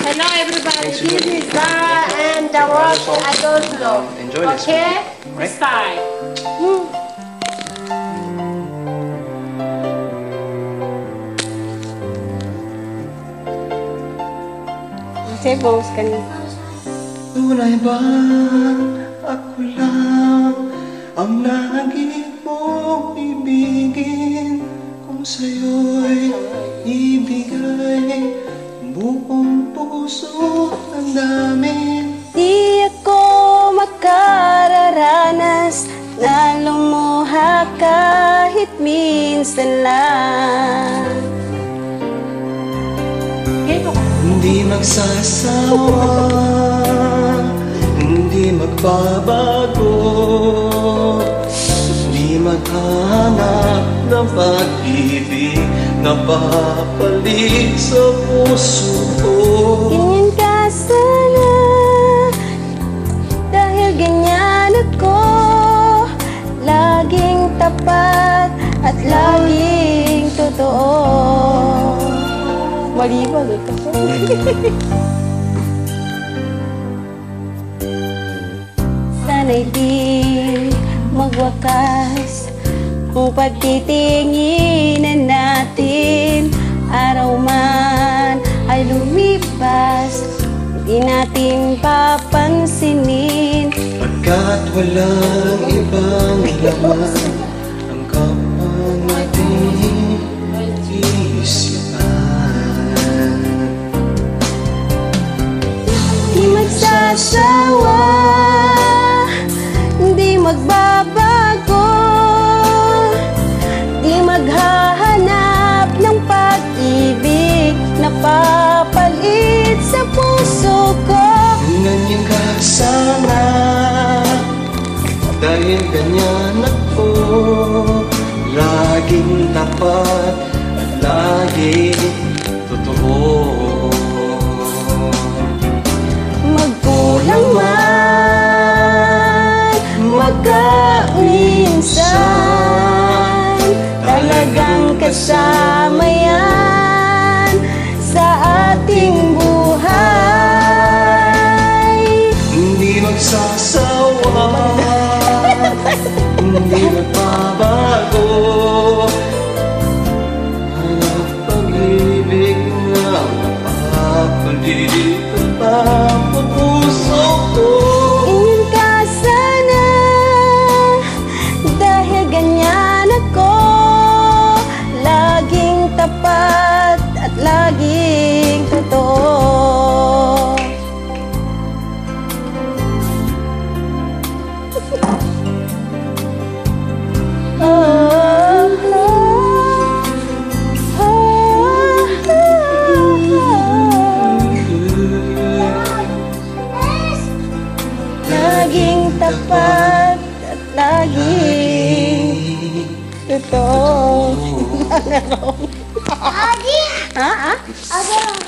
Hello everybody, this is Zara and the work I go through. Enjoy this. Okay? Right? Style. Sebos kanina. Tunay bang ako lang ang lagi mong ibigin? Kung sa'yo'y ibigay buong puso ang dami. Di ako makararanas na lumuha kahit minsan lang. Hindi magsasawa, hindi magbabago, hindi maghanap ng pag-ibig na papalit sa puso ko. Ganyan ka sana, dahil ganyan ako, laging tapat at laging totoo. Mali ba ito? Sana'y di magwakas kung pagtitinginan natin. Araw man ay lumipas, di natin papansinin. Pagkat walang ibang laman ang kapwa nating isipan. Di magsasawa, di magbabago, di maghahanap ng pag-ibig na papalit sa puso ko. Ganyan ka sana, dahil ganyan ako, laging tapat at laging totoo. Magkulang man, magkaminsan, talagang kasama yan sa ating buhay. Hindi magsasawa, hindi magbabago, hanap pag-ibig na mapapalit ang puso ko. Ingat ka sana, dahil ganyan ako, laging tapat at laging totoo. Laging tapat at laging totoo. Adi! Ha? Adi!